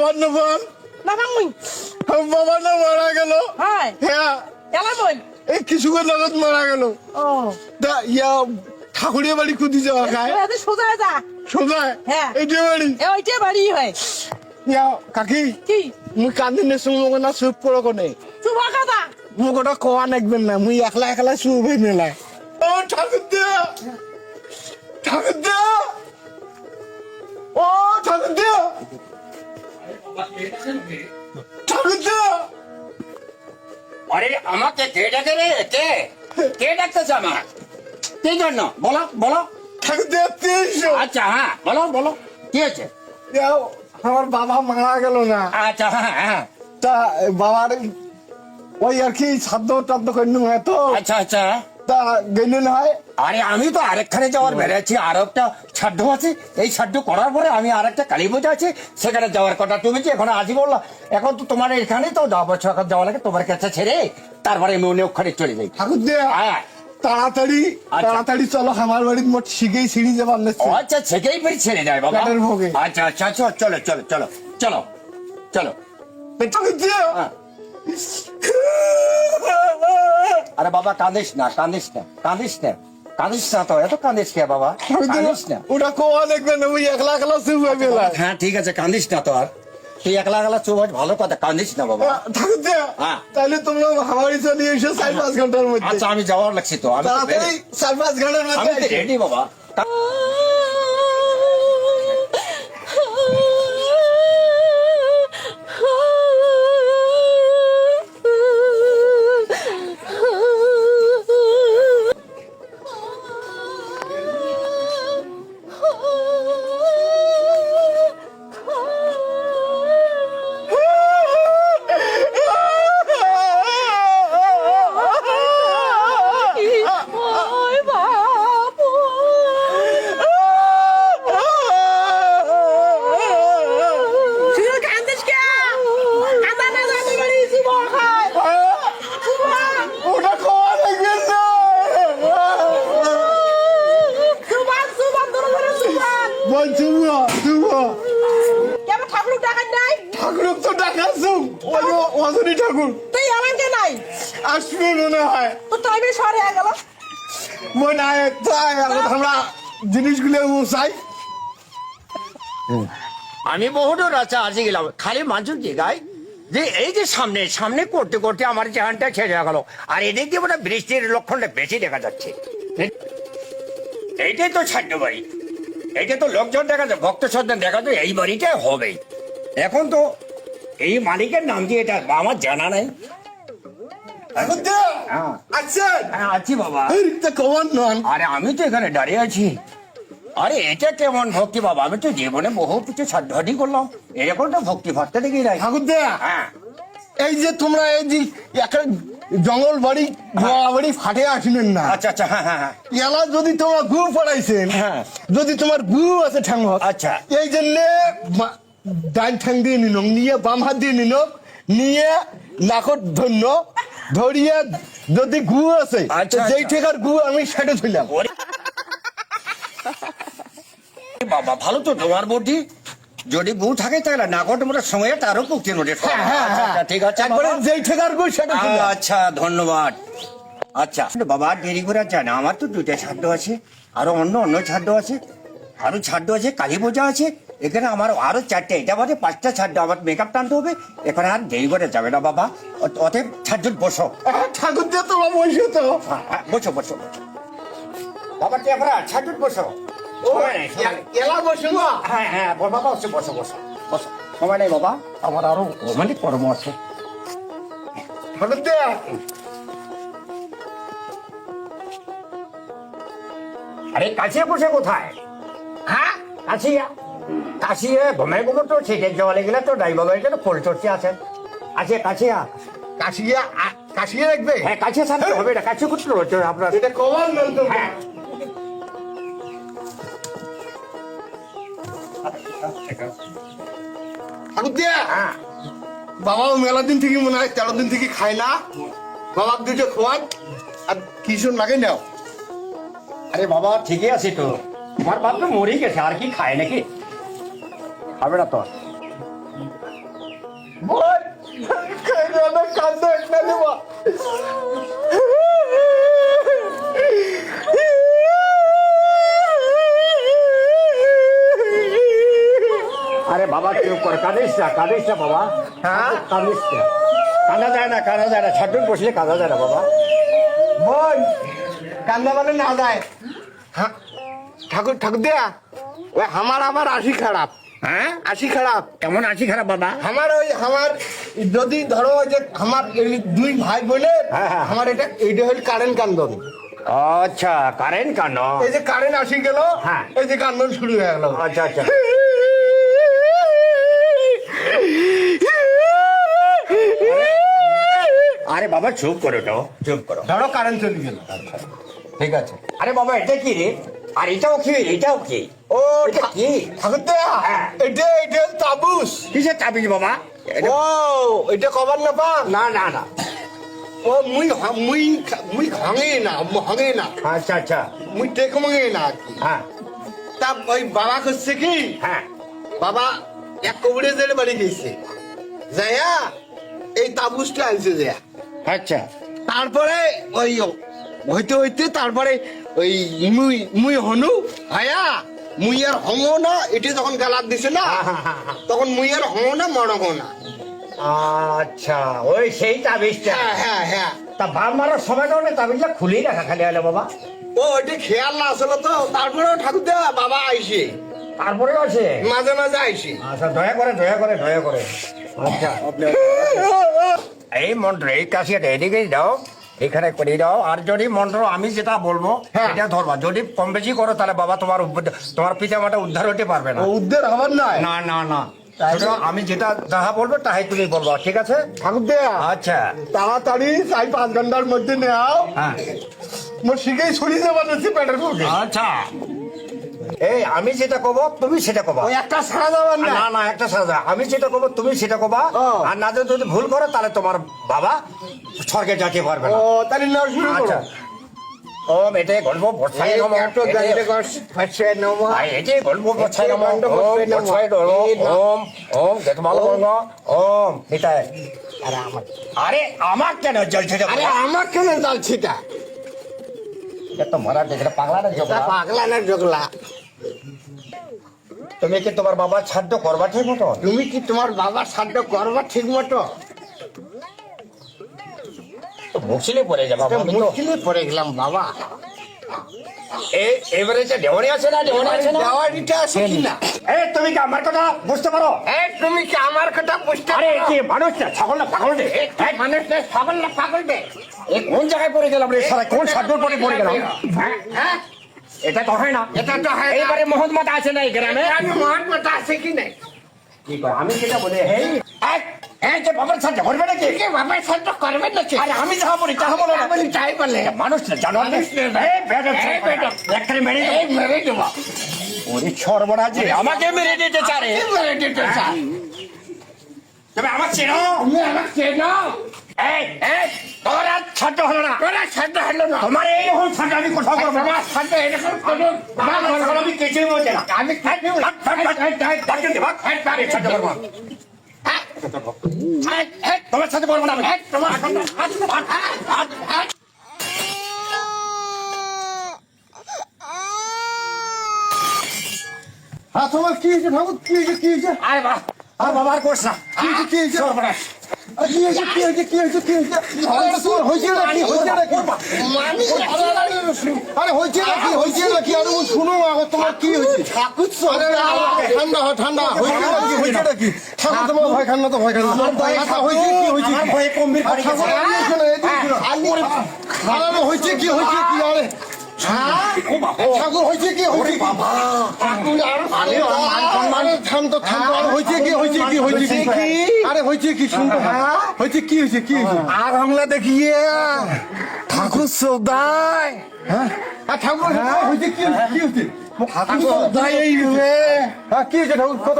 বাবার না বল না ভাঙুই বাবা না মারা গেল হ্যাঁ হ্যাঁ এলা বল এই কিছুক্ষণ নাগাদ মারা গেল ও তা ইয়া ঠাকুরের বাড়ি খুঁজি যাওয়া খায় এত সোজা যা সোজা হ্যাঁ। এইটা বাড়ি এ ওইটা বাড়ি হয় ইয়া কাকি কি মুই কান্দিনে শুনবো না চুপ করো কোনে চুবা কথা মুখ ওটা কোয়া নাকবেন না মুই একলা একলা চুপ হয়ে নিলাই ও ঠাকুর দেয়া ঠাকুর দেয়া ও ঠাকুর দেয়া ঠাকুর দেয়া আরে আমাকে কে ডাকে রে কে কে ডাকতেছে আমার কি জন্য বলো বলো ঠাকুর দেয়া 300 আচ্ছা হ্যাঁ বলো বলো কি আছে দেও আমার বাবা মারা গেল না আচ্ছা হ্যাঁ হ্যাঁ তা বাবার ওই আর কি সাধ্য টাধ্য করেন তো আচ্ছা আচ্ছা তা গেলেন হয় আরে আমি তো আরেকখানে যাওয়ার বেড়েছি আর একটা সাধ্য আছে এই সাধ্য করার পরে আমি আরেকটা কালী পূজা আছে সেখানে যাওয়ার কথা তুমি কি এখন আজই বললা এখন তো তোমার এখানে তো 10 বছর এখন যাওয়া লাগে তোমার কাছে ছেড়ে তারপরে আমি অন্য ওখানে চলে যাই ঠাকুর দেয়া হ্যাঁ তাড়াতাড়ি আচ্ছা। তাড়াতাড়ি চলো আমার বাড়ির মোট শিখেই সিঁড়ি যাবার ও আচ্ছা সেটাই ফির ছেড়ে যায় বাবা পেটের ভোগে। আচ্ছা আচ্ছা আচ্ছা চলো চলো চলো চলো চলো ঠাকুর দেয়া হ্যাঁ। আরে বাবা কাঁদিস না কাঁদিস না কাঁদিস না কাঁদিস না তো এত কাঁদিস কে বাবা ঠাকুর দেয়া কাঁদিস না ওটা কোয়া দেখবেন না ওই একলা একলা চুপ হয়ে গেলাম হ্যাঁ ঠিক আছে কাঁদিস না তো আর তুই একলা একলা চুপ আছিস, ভালো কথা কাঁদিস না বাবা ঠাকুর দেয়া হ্যাঁ। তাহলে তোমরা হাওয়ারি চলে এসো 4-5 ঘন্টার মধ্যে আচ্ছা আমি যাওয়ার লাগছি তো আমি তো তাড়াতাড়ি 4-5 ঘন্টার আমি মধ্যে তো এসো। রেডি বাবা ওই বাবু তুই কান্দিস কে কান্দা না জানি বাড়ি চুবা খায় চুবা ওটা কোয়া দেখবেন না চুবা চুবা ধরে ধরে চুবা বল চুমো চুমো কেমন ঠাকুর ডাকাত নাই ঠাকুর তো ডাকাছো ওই অজনী ঠাকুর তুই আমাকে নাই আসবে মনে হয় তো টাইমে সরে গেল মনে হয় তাই আমরা জিনিসগুলো চাই আমি বহুদূর রাস্তা আসে গেলাম খালি মানুষ জিগায় যে এই যে সামনে সামনে করতে করতে আমার জাহানটা ছেড়ে গেল আর এদিক দিয়ে বোধহয় বৃষ্টির লক্ষণটা বেশি দেখা যাচ্ছে এইটাই তো ছাড়্য বাড়ি এইটা তো লোকজন দেখা যায় ভক্ত শ্রদ্ধা দেখা যায় এই বাড়িটাই হবে এখন তো এই মালিকের নাম দিয়ে এটা আমার জানা নাই ঠাকুর দেয়া হ্যাঁ। আচ্ছা হ্যাঁ আছি বাবা এই তা কমান নন আরে আমি তো এখানে দাঁড়িয়ে আছি আরে এটা কেমন ভক্তি বাবা আমি তো জীবনে বহু কিছু সাধ্যাদি করলাম এরকম তো ভক্তি ভক্তি দেখি নাই ঠাকুর দেয়া হ্যাঁ এই যে তোমরা এই যে একটা জঙ্গল বাড়ি গোয়া বাড়ি ফাটে আসলেন না আচ্ছা আচ্ছা হ্যাঁ হ্যাঁ হ্যাঁ এলা যদি তোমার গু পড়াইছেন হ্যাঁ। যদি তোমার গু আছে ঠ্যাং আচ্ছা। এই জন্য ডান ঠ্যাং দিয়ে নিল নিয়ে বাম হাত দিয়ে নিল নিয়ে নাকট ধন্য ধরিয়ে যদি গু আছে আচ্ছা, যেই আচ্ছা। ঠেকার গু আমি সেটা ধরলাম ওরে বাবা ভালো তো তোমার বুদ্ধি যদি গু থাকে তাহলে নাগট মোটা সময়ে তারও পুক্তি নোটে ঠিক আছে একবারে বাবা। যেই ঠেকার গু সেটা ধরলাম আচ্ছা ধন্যবাদ আচ্ছা বাবা দেরি করে আর যায় না আমার তো দুইটা ছাদ্য আছে আরো অন্য অন্য ছাদ্য আছে আরো ছাদ্য আছে কালী পূজা আছে এখানে আমার আরো 4টে এটা বাদে 5টা ছাদ্য আমার মেকআপ টানতে হবে এখানে আর দেরি করে যাবে না বাবা অতএব ছাদ্য বসো ঠাকুর দিয়ে তোমরা বসে তো হ্যাঁ, হ্যাঁ, বসো বসো বসো বাবা টেপরা ছাদ্য বসো সময় নেই, সময় নেই। এলা বসে না হ্যাঁ হ্যাঁ বাবা বসো বসো বসো বসো সময় নেই বাবা আমার আরো রোমান্টিক কর্ম আছে ঠাকুর দেয়া আরে কাছে বসে কোথায় হ্যাঁ কাছিয়া কাছিয়া ঘুমাই বলো তো সেটের জলে গেলে তো ড্রাইভার গাড়িতে তো ফুল চড়ছে আছেন আছে কাছিয়া কাশিয়া কাশিয়া রাখবে হ্যাঁ কাছে থাকতে হবে না কাছে করতে রয়েছে আপনার এটা কমান নন তো হ্যাঁ ঠাকুর দেয়া হ্যাঁ বাবাও মেলা দিন থেকে মনে হয় 13 দিন থেকে খায় না বাবার দুটো খোয়ান আর কিছু লাগে নাও আরে বাবা ঠিকই আছে তো তোমার বাপ তো মরেই গেছে আর কি খায় নাকি খাবে না তো বোন কেন কান্দো একটা দেবা আরে বাবা চুপ কর, কাঁদিস না বাবা। হ্যাঁ কাঁদিস না, কাঁদা যায় না, ছাটুন বসলে কাঁদা যায় না বাবা। বোন কান্দা মানে না যায় হ্যাঁ ঠাকুর দেয়া ওই আমার আশি খারাপ হ্যাঁ আশি খারাপ কেমন আছি খারাপ বাবা? আমার যদি ধরো ওই যে আমার এই দুই ভাই বোনের হ্যাঁ, হ্যাঁ। আমার এইটা হল কারেন্ট কান্দন আচ্ছা, কারেন্ট কেন? এই যে কারেন্ট আসি গেল হ্যাঁ। এই যে কান্দন শুরু হয়ে গেল আচ্ছা আরে বাবা চুপ করো তো, চুপ করো। ধরো কারেন্ট চলে গেল ঠিক আছে। আরে বাবা এটা কি রে? আর এটাও কি? ও এটা কি? ঠাকুর দেয়া হ্যাঁ। এটা তাবুস কিসের চাবি বাবা? ও এটা কবার না পা না ও মুই ভাঙে না আচ্ছা মুই টেক ভাঙে না আর কি। হ্যাঁ তা ওই বাবা করছে কি হ্যাঁ বাবা এক কবিরাজের বাড়ি গেছে যাইয়া এই তাবুসটা আনছে যাইয়া আচ্ছা তারপরে ওই হইতে তারপরে ওই মুই হনু হায়া মুই আর হমো না এটা যখন গালাত দিছে না হ্যাঁ। তখন মুই আর হমো না মরবো না আচ্ছা ওই সেই তাবিজটা। হ্যাঁ তা বাপ মারার সময় কারণে তাবিজটা খুলেই রাখা খালি হলো বাবা। ও ওইটা খেয়াল না আসলে তো তারপরেও ঠাকুর দেওয়া বাবা আইসে তারপরে আছে মাঝে আইসে আচ্ছা দয়া করে আচ্ছা এই মন্ত্র এই কাশিয়াটা এদিকে দাও, এখানে করে দাও। আর যদি মন্ত্র আমি যেটা বলবো হ্যাঁ। এটা ধরবা, যদি কম বেশি করো তাহলে বাবা তোমার পিতা মাতা উদ্ধার হতে পারবে না। উদ্ধার হবার নয় না শুধু আমি যেটা যাহা বলবো তাহাই তুমি বলবো, ঠিক আছে? ঠাকুর দেয়া আচ্ছা তাড়াতাড়ি 4-5 ঘন্টার মধ্যে নেও হ্যাঁ মোর শিখেই ছড়িয়ে যাবার আছে পেটের মুখে আচ্ছা এই আমি যেটা কব তুমি সেটা কবা। ওই একটা সারা যাবার না না একটা সাজা, আমি যেটা কব তুমি সেটা কবা। ও। আর না যদি ভুল করো তাহলে তোমার বাবা স্বর্গে যেতে পারবে ও না। তাহলে নাও শুরু করো আচ্ছা ওম এতে গল্প বর্ষায় নম একটু গাইতে কর ফাটছে নমা আই এতে গল্প বর্ষায় নম গল্প বর্ষায় নমঃ। বর্ষায় নম ওম গতমাল বঙ্গ ওম এটাই। আরে আমার কেন জ্বলছে রে আরে বাবা? আমার কেন জ্বলছিটা এটা তো মারা দেখলে পাগলা না এটা জগলা। পাগলা না জগলা তুমি কি তোমার বাবার ছাদ্য করবা ঠিক মতো? তুমি কি তোমার বাবার শ্রাদ্ধ করবা ঠিক মতো মুখছিলে পড়ে যাবা আমি তো। মুশকিলে পড়ে গেলাম বাবা এবারে যে দেওয়ানি আছে না দেওয়ারিটা আছে কি না এই তুমি কি আমার কথা বুঝতে পারো? এই তুমি কি আমার কথা বুঝতে আরে পারো? কি মানুষ না ছাগল না পাগল রে? মানুষ না ছাগল না পাগল বে এই কোন জায়গায় পড়ে গেলাম রে সারা? কোন সাধ্যর পরে পড়ে গেলাম? হ্যাঁ এটা তো হয় না। এটা তো হয় না। এইবারে মোহাম্মদ আছে না এই গ্রামে? আমি মহাত্মাটা আছে কি নাই কি কয় আমি সেটা বলে এই এই যে বাবার সাথে করবে নাকি? কে বাবার শ্রাদ্ধ করবে না আরে আমি যাহা বলি তাহা বলো না। আমি তাই বলে মানুষ না জানো না? মানুষ না। এই বেটা এই বেটা। একখানে মেরে এই মেরে দেবো ওরে সর্বনাশ রে, আমাকে মেরে দিতে চারে। কি মেরে দিতে চাও? তুমি আমার চেনো? তুমি আমার চেনো এই তোর আর ছাড়তে হলো না। তোরা শ্রাদ্ধ হলো না তোমার এইরকম ছাড়তে আমি কোথাও করবো না। তোমার শ্রাদ্ধ এরকম করো আমি কিছুই বলছি না। আমি খাইতে তোমার সাথে বলবো না আমি। তোমার কি হয়েছে ঠাকুর কি হয়েছে আরে বাবা, আর বাবা আর কোস না। কি হয়েছে সর্বনাশ। কি হয়েছে আরে হয়েছে নাকি আরে শুনো না তোমার কি হয়েছে ঠাকুর ঠান্ডা হয়েছে নাকি ঠাকুর তোমার ভয় খান না তো ভয় খান না হয়েছে কি হয়েছে আমার ভয়ে কম্বির পড়ে গেছে। হয়েছে কি আরে ঠাকুর হয়েছে কি হয়েছে বাবা ঠান্ডা আর হয়েছে কি আরে হয়েছে কি শুনতে হয়েছে কি আর বাংলা দেখিয়ে ঠাকুর সৌদায় হ্যাঁ ঠাকুর হয়েছে কি হ্যাঁ কি হয়েছে ঠাকুর কত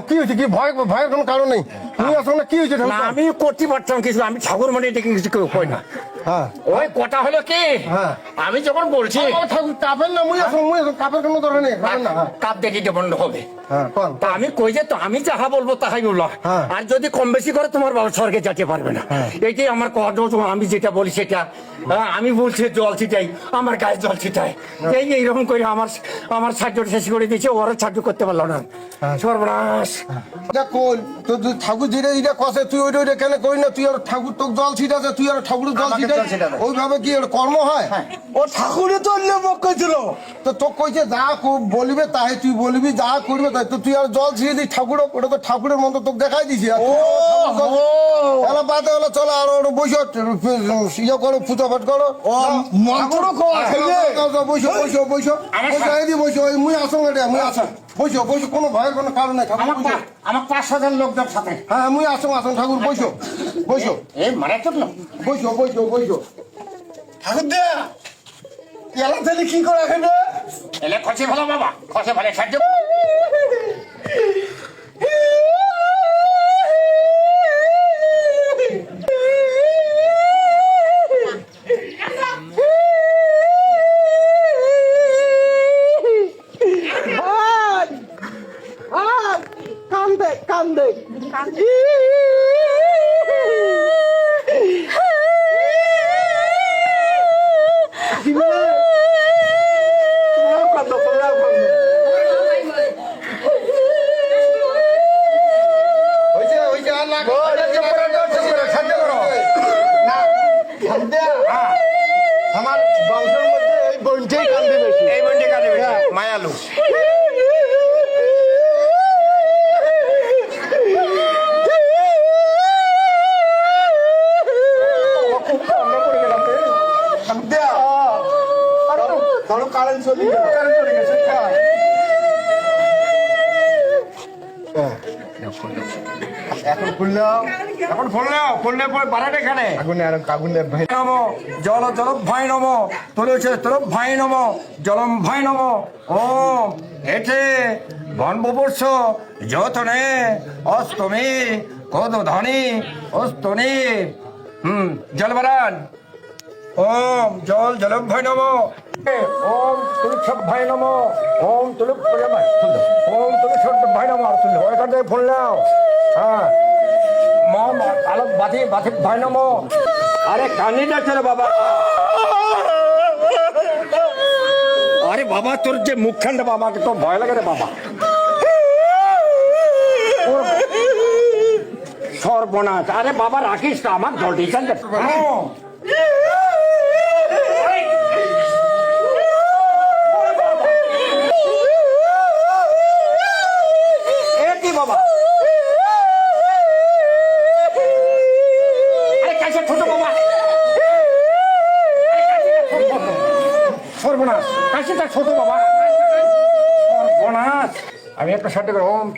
কি হয়েছে কি ভয়ের কোনো কারণ নেই তুমি আসো না কি হয়েছে না ঠাকুর আমি করতে পারতাম কিছু, আমি ঠাকুর মানে ডেকে কিছু কেউ কই না। হ্যাঁ ওই কথা হলো কি, হ্যাঁ। আমি যখন বলছি ঠাকুর কাপের না মুই আসো কাপের কোনো দরকার নেই কাপের না কাপ দেখিতে বন্ধ হবে। হ্যাঁ কোন তা আমি কই যে তো আমি যাহা বলবো তাহাই বললো। হ্যাঁ। আর যদি কম বেশি করে তোমার বাবা স্বর্গে যেতে পারবে না, এইটাই আমার কথা। আমি যেটা বলি সেটা, আমি বলছি জল ছিটাই, আমার গায়ে জল ছিটাই, এইরকম করে আমার সাহায্য শেষ করে দিয়েছে, ওরা সাহায্য করতে পারলো না। সর্বনাশ। যা কোন তো ঠাকুর যেটা কষে তুই ওইটা কেন করি না, তুই আর ঠাকুর তোর জল ছিটাছে, তুই আর ঠাকুরের জল আমাকে ছিটাই জল ছিটাবে। ওইভাবে কি ওর কর্ম হয়? ও ঠাকুরে তো অন্য পক্ষ ছিল। তো তোকে কইছে যা বলিবে তাই তুই বলবি, যা করবে তাই তো তুই আর জল ছিঁড়ে দিস ঠাকুর, ওটা তো ঠাকুরের মতো তোকে দেখাই দিছি। বাদে হলো চলো আর ওর বসো ইয়ে করো পুজো পাঠ করো মন্ত্র কোয়া খেলে। বসো বসো বসো বসো ওই মুই আসো এটা মুই আসো বসো বসো কোনো ভয়ের কোনো কারণ নাই ঠাকুর বসো। আমার 5,000 লোকদের সাথে হ্যাঁ মুই আসো আসো ঠাকুর বসো বসো এই মারাত্মক লোক। বসো বসো বসো ঠাকুর দে এলা তাহলে কি করে এখানে? এলে খসে ভালো বাবা, খসে ভালো সাহায্য। কান্দে কান্দে হইছে হইছে আর না সাহায্য করো না ঠাকুর দে আমার বংশের মধ্যে এই বোনটাই কান্দে বেশি। এই বন্ডে কাজে মায়ালু। ঠাকুর দে ধরো কারেন্ট চলে গেল। কারেন্ট চলে গেছে। এখন খুললাম এখন ফোনলে পরে বাড়াটা এখানে আগুনে আর আগুনে ভাই নম জল জলম ভাই নম তুলছে তরম ভাই নম জলম ভাই নম ওম এতে বনববর্ষ যতনে অস্তমে কদ ধনি অস্তনে জলবরান ওম জল জলম ভাই নম ওম তুলছক ভাই নম ওম তুলুক ওম তুলছক ভাই নম আর তুল ওইখান থেকে ফোন নাও। হ্যাঁ মম আলোক বাথি বাথি ভাই নম। আরে কানি যাচ্ছে রে বাবা। আরে বাবা তোর যে মুখখানটা বাবা, আমাকে তো ভয় লাগে রে বাবা। সর্বনাশ। আরে বাবা রাখিস না, আমার জল দিয়েছেন। বাবা আরে কাছে ছোট বাবা, সর্বনাশ। কাছেটা ছোট বাবা, সর্বনাশ। আমি একটা সাথে করে ওম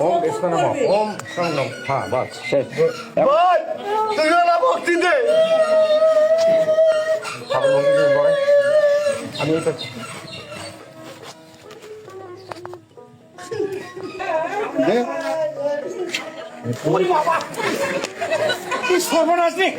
ওম কৃষ্ণ নম ওম সঙ্গম। হ্যাঁ বাস শেষ। ভাই তুই না ভক্তি দে। আমি এটা সর্বনাশ নেই।